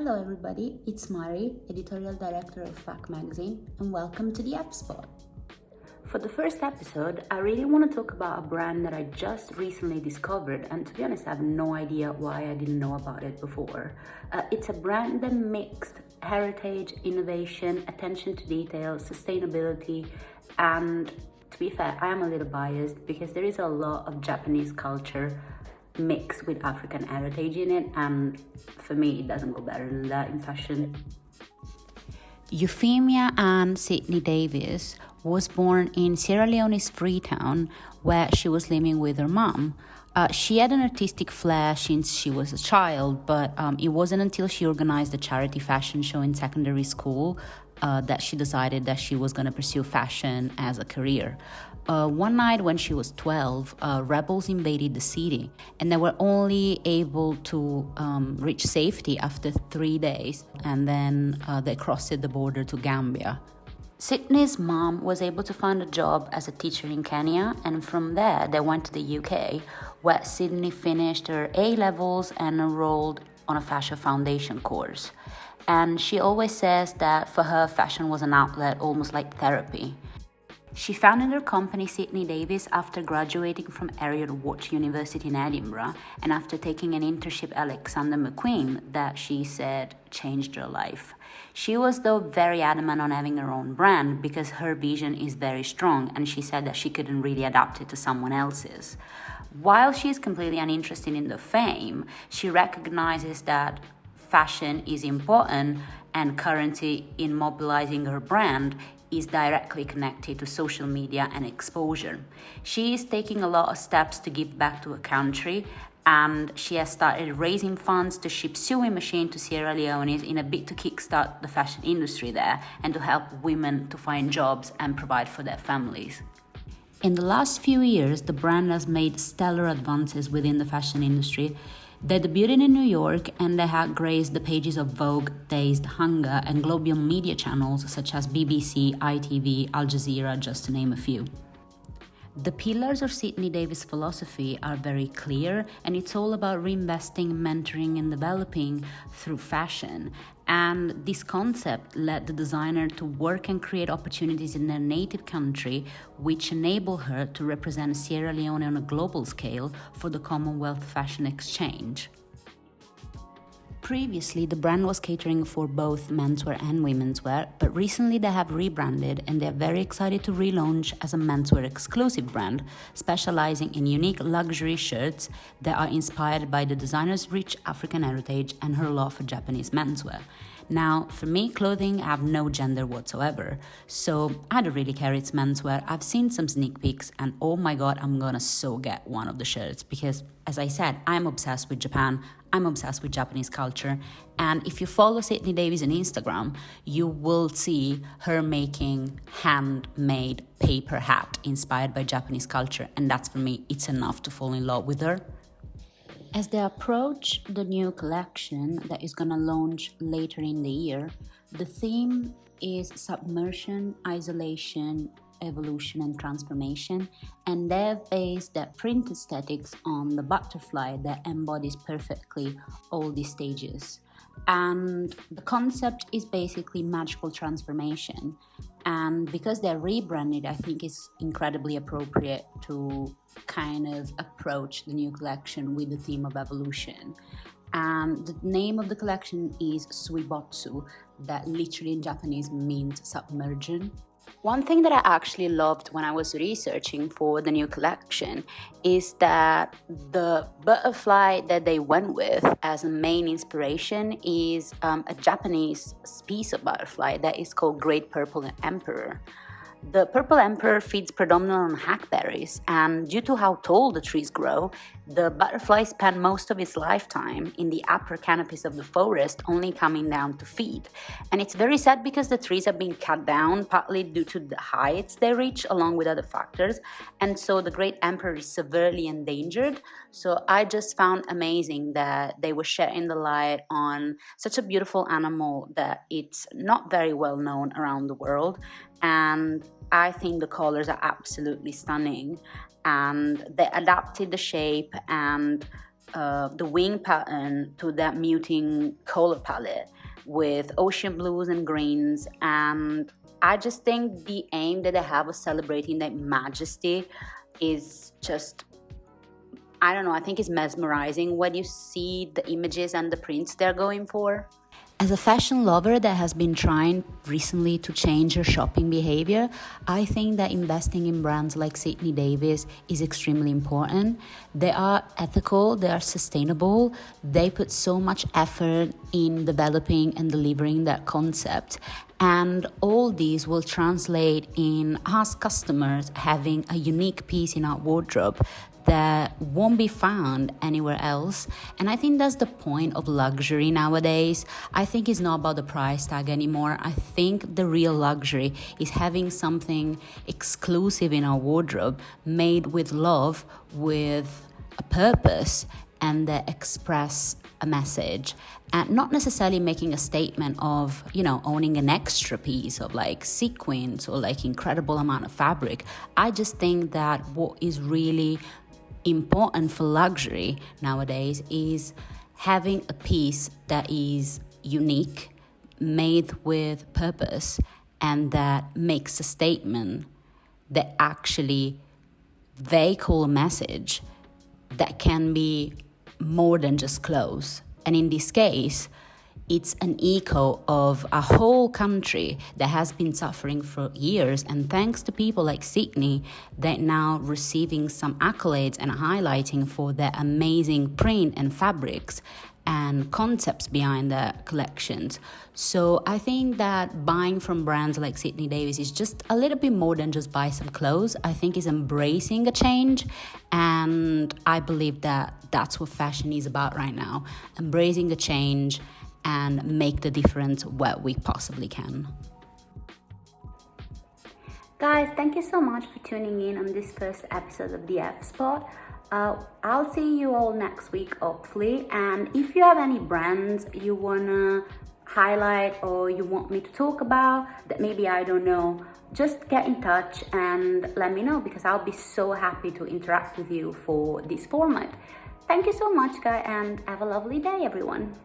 Hello everybody, it's Mari, editorial director of Fack magazine, and welcome to the F-Spot. For the first episode, I really want to talk about a brand that I just recently discovered, and to be honest, I have no idea why I didn't know about it before. It's a brand that mixed heritage, innovation, attention to detail, sustainability, and to be fair, I am a little biased because there is a lot of Japanese culture mixed with African heritage in it, and for me it doesn't go better than that in fashion. Euphemia Ann Sydney Davies was born in Sierra Leone's Freetown, where she was living with her mom. She had an artistic flair since she was a child, but it wasn't until she organized a charity fashion show in secondary school that she decided that she was going to pursue fashion as a career. One night when she was 12, rebels invaded the city, and they were only able to reach safety after 3 days, and then they crossed the border to Gambia. Sydney's mom was able to find a job as a teacher in Kenya, and from there they went to the UK, where Sydney finished her A-levels and enrolled on a fashion foundation course. And she always says that for her, fashion was an outlet, almost like therapy. She founded her company Sydney Davies after graduating from Harriet Watch University in Edinburgh, and after taking an internship at Alexander McQueen that she said changed her life. She was though very adamant on having her own brand because her vision is very strong, and she said that she couldn't really adapt it to someone else's. While she is completely uninterested in the fame, she recognizes that fashion is important, and currency in mobilizing her brand is directly connected to social media and exposure. She is taking a lot of steps to give back to her country, and she has started raising funds to ship sewing machines to Sierra Leone in a bid to kickstart the fashion industry there and to help women to find jobs and provide for their families. In the last few years, the brand has made stellar advances within the fashion industry. They debuted in New York, and they have graced the pages of Vogue, Dazed, Hunger, and global media channels such as BBC, ITV, Al Jazeera, just to name a few. The pillars of Sydney Davies' philosophy are very clear, and it's all about reinvesting, mentoring, and developing through fashion. And this concept led the designer to work and create opportunities in their native country, which enable her to represent Sierra Leone on a global scale for the Commonwealth Fashion Exchange. Previously, the brand was catering for both menswear and womenswear, but recently they have rebranded, and they're very excited to relaunch as a menswear exclusive brand, specializing in unique luxury shirts that are inspired by the designer's rich African heritage and her love for Japanese menswear. Now, for me, clothing have no gender whatsoever, so I don't really care it's menswear. I've seen some sneak peeks, and oh my god, I'm gonna so get one of the shirts because, as I said, I'm obsessed with Japan. I'm obsessed with Japanese culture, and if you follow Sydney Davies on Instagram, you will see her making handmade paper hat inspired by Japanese culture, and that's, for me, it's enough to fall in love with her. As they approach the new collection that is gonna launch later in the year, the theme is submersion, isolation, evolution, and transformation, and they've based their print aesthetics on the butterfly that embodies perfectly all these stages. And the concept is basically magical transformation, and because they're rebranded, I think it's incredibly appropriate to kind of approach the new collection with the theme of evolution. And the name of the collection is Suibotsu, that literally in Japanese means submersion. One thing that I actually loved when I was researching for the new collection is that the butterfly that they went with as a main inspiration is a Japanese species of butterfly that is called Great Purple Emperor. The purple emperor feeds predominantly on hackberries, and due to how tall the trees grow, the butterfly spends most of its lifetime in the upper canopies of the forest, only coming down to feed. And it's very sad because the trees have been cut down, partly due to the heights they reach, along with other factors, and so the great emperor is severely endangered. So I just found amazing that they were shedding the light on such a beautiful animal that it's not very well known around the world. And I think the colors are absolutely stunning, and they adapted the shape and the wing pattern to that muting color palette with ocean blues and greens. And I just think the aim that they have of celebrating that majesty is just, I don't know, I think it's mesmerizing when you see the images and the prints they're going for. As a fashion lover that has been trying recently to change her shopping behavior, I think that investing in brands like Sydney Davies is extremely important. They are ethical, they are sustainable, they put so much effort in developing and delivering that concept. And all these will translate in us customers having a unique piece in our wardrobe that won't be found anywhere else. And I think that's the point of luxury nowadays. I think it's not about the price tag anymore. I think the real luxury is having something exclusive in our wardrobe, made with love, with a purpose, and that express a message, and not necessarily making a statement of, owning an extra piece of like sequins or like incredible amount of fabric. I just think that what is really important for luxury nowadays is having a piece that is unique, made with purpose, and that makes a statement that actually vehicle a message that can be more than just clothes. And in this case, it's an echo of a whole country that has been suffering for years, and thanks to people like Sydney, they're now receiving some accolades and highlighting for their amazing print and fabrics and concepts behind their collections. So I think that buying from brands like Sydney Davies is just a little bit more than just buy some clothes. I think it's embracing a change, and I believe that that's what fashion is about right now, embracing a change and make the difference where we possibly can. Guys, thank you so much for tuning in on this first episode of the F Spot. I'll see you all next week, hopefully. And if you have any brands you wanna highlight or you want me to talk about that maybe I don't know, just get in touch and let me know, because I'll be so happy to interact with you for this format. Thank you so much, guys, and have a lovely day, everyone.